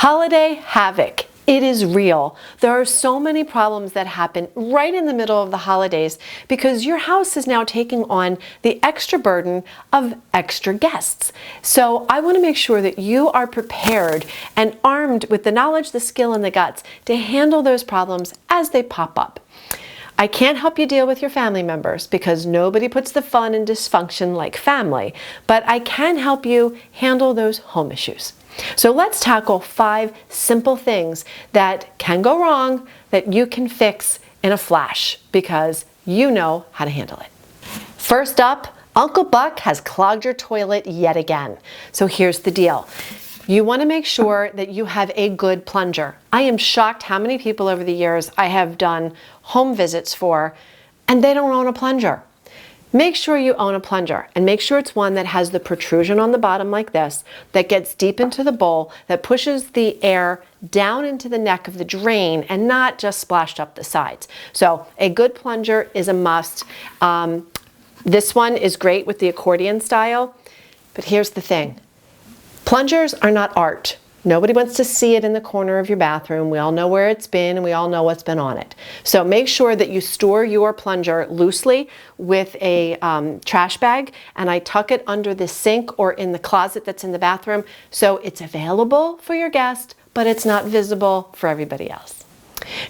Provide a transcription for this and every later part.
Holiday havoc. It is real. There are so many problems that happen right in the middle of the holidays because your house is now taking on the extra burden of extra guests. So I want to make sure that you are prepared and armed with the knowledge, the skill, and the guts to handle those problems as they pop up. I can't help you deal with your family members because nobody puts the fun in dysfunction like family, but I can help you handle those home issues. So let's tackle 5 simple things that can go wrong that you can fix in a flash because you know how to handle it. First up, Uncle Buck has clogged your toilet yet again. So here's the deal. You want to make sure that you have a good plunger. I am shocked how many people over the years I have done home visits for and they don't own a plunger. Make sure you own a plunger and make sure it's one that has the protrusion on the bottom like this, that gets deep into the bowl, that pushes the air down into the neck of the drain and not just splashed up the sides. So a good plunger is a must. This one is great with the accordion style, but here's the thing. Plungers are not art. Nobody wants to see it in the corner of your bathroom. We all know where it's been and we all know what's been on it. So make sure that you store your plunger loosely with a trash bag, and I tuck it under the sink or in the closet that's in the bathroom so it's available for your guest, but it's not visible for everybody else.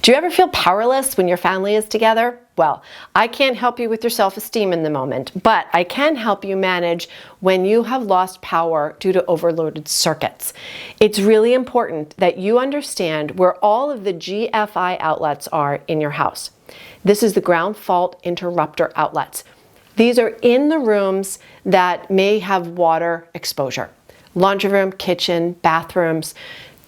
Do you ever feel powerless when your family is together? Well, I can't help you with your self-esteem in the moment, but I can help you manage when you have lost power due to overloaded circuits. It's really important that you understand where all of the GFI outlets are in your house. This is the ground fault interrupter outlets. These are in the rooms that may have water exposure. Laundry room, kitchen, bathrooms.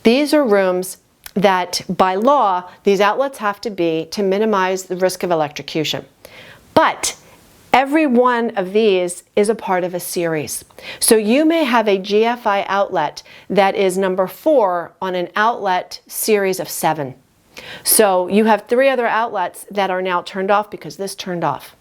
These are rooms that by law, these outlets have to be to minimize the risk of electrocution. But every one of these is a part of a series. So you may have a GFI outlet that is number 4 on an outlet series of 7. So you have 3 other outlets that are now turned off because this turned off.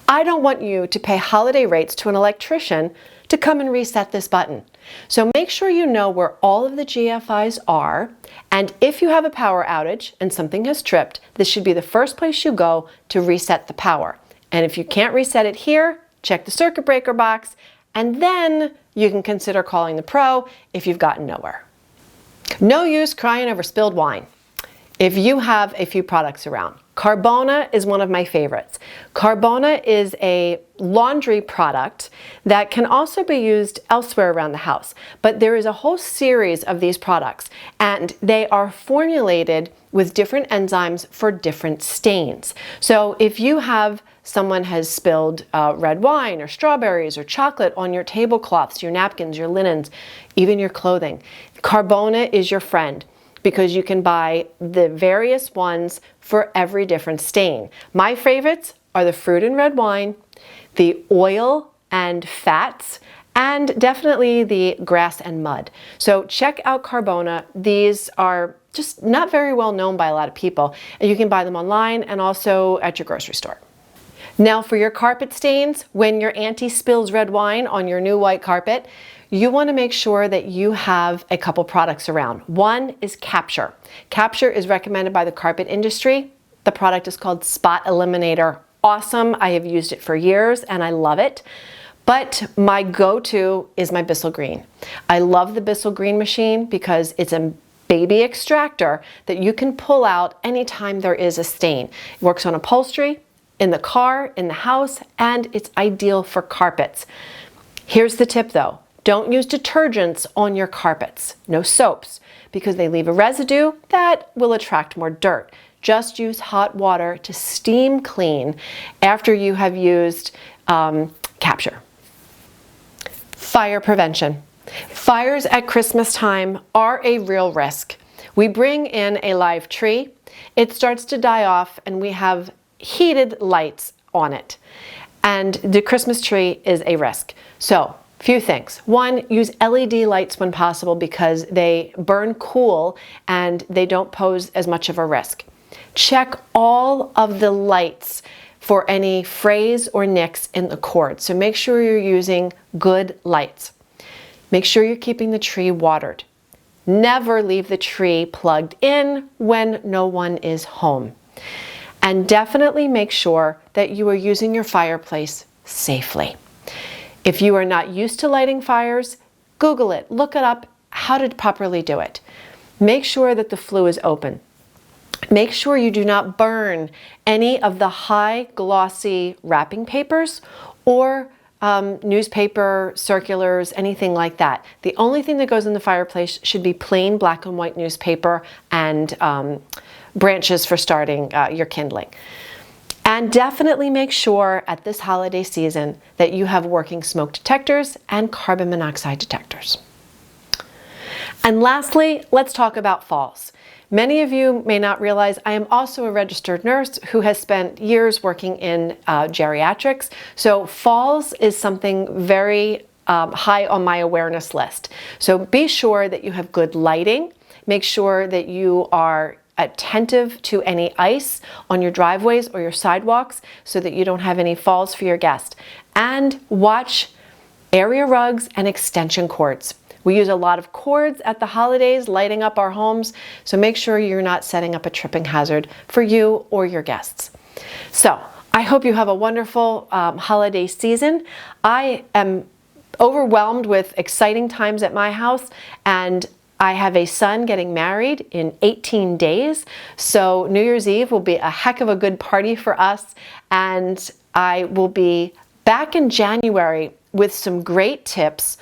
I don't want you to pay holiday rates to an electrician to come and reset this button. So make sure you know where all of the GFIs are, and if you have a power outage and something has tripped, this should be the first place you go to reset the power. And if you can't reset it here, check the circuit breaker box, and then you can consider calling the pro if you've gotten nowhere. No use crying over spilled wine. If you have a few products around, Carbona is one of my favorites. Carbona is a laundry product that can also be used elsewhere around the house, but there is a whole series of these products and they are formulated with different enzymes for different stains. So if you have someone has spilled red wine or strawberries or chocolate on your tablecloths, your napkins, your linens, even your clothing, Carbona is your friend, because you can buy the various ones for every different stain. My favorites are the fruit and red wine, the oil and fats, and definitely the grass and mud. So check out Carbona. These are just not very well known by a lot of people, and you can buy them online and also at your grocery store. Now for your carpet stains, when your auntie spills red wine on your new white carpet, you want to make sure that you have a couple products around. One is Capture. Capture is recommended by the carpet industry. The product is called Spot Eliminator. Awesome. I have used it for years and I love it. But my go-to is my Bissell Green. I love the Bissell Green machine because it's a baby extractor that you can pull out anytime there is a stain. It works on upholstery, in the car, in the house, and it's ideal for carpets. Here's the tip though. Don't use detergents on your carpets, no soaps, because they leave a residue that will attract more dirt. Just use hot water to steam clean after you have used Capture. Fire prevention. Fires at Christmas time are a real risk. We bring in a live tree, it starts to die off, and we have heated lights on it. And the Christmas tree is a risk. So, few things. One, use LED lights when possible because they burn cool and they don't pose as much of a risk. Check all of the lights for any frays or nicks in the cord. So make sure you're using good lights. Make sure you're keeping the tree watered. Never leave the tree plugged in when no one is home. And definitely make sure that you are using your fireplace safely. If you are not used to lighting fires, Google it, look it up, how to properly do it. Make sure that the flue is open. Make sure you do not burn any of the high glossy wrapping papers or newspaper, circulars, anything like that. The only thing that goes in the fireplace should be plain black and white newspaper and branches for starting your kindling. And definitely make sure at this holiday season that you have working smoke detectors and carbon monoxide detectors. And lastly, let's talk about falls. Many of you may not realize I am also a registered nurse who has spent years working in geriatrics. So falls is something very high on my awareness list. So be sure that you have good lighting. Make sure that you are attentive to any ice on your driveways or your sidewalks so that you don't have any falls for your guests. And watch area rugs and extension cords. We use a lot of cords at the holidays, lighting up our homes, so make sure you're not setting up a tripping hazard for you or your guests. So I hope you have a wonderful holiday season. I am overwhelmed with exciting times at my house, and I have a son getting married in 18 days, so New Year's Eve will be a heck of a good party for us, and I will be back in January with some great tips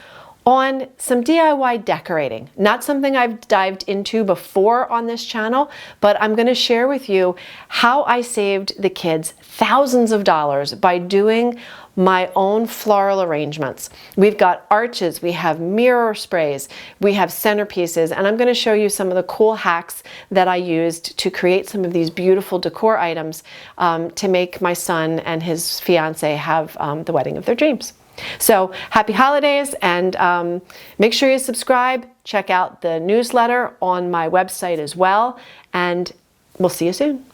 on some DIY decorating. Not something I've dived into before on this channel, but I'm going to share with you how I saved the kids thousands of dollars by doing my own floral arrangements. We've got arches, we have mirror sprays, we have centerpieces, and I'm going to show you some of the cool hacks that I used to create some of these beautiful decor items to make my son and his fiance have the wedding of their dreams. So happy holidays, and make sure you subscribe. Check out the newsletter on my website as well, and we'll see you soon.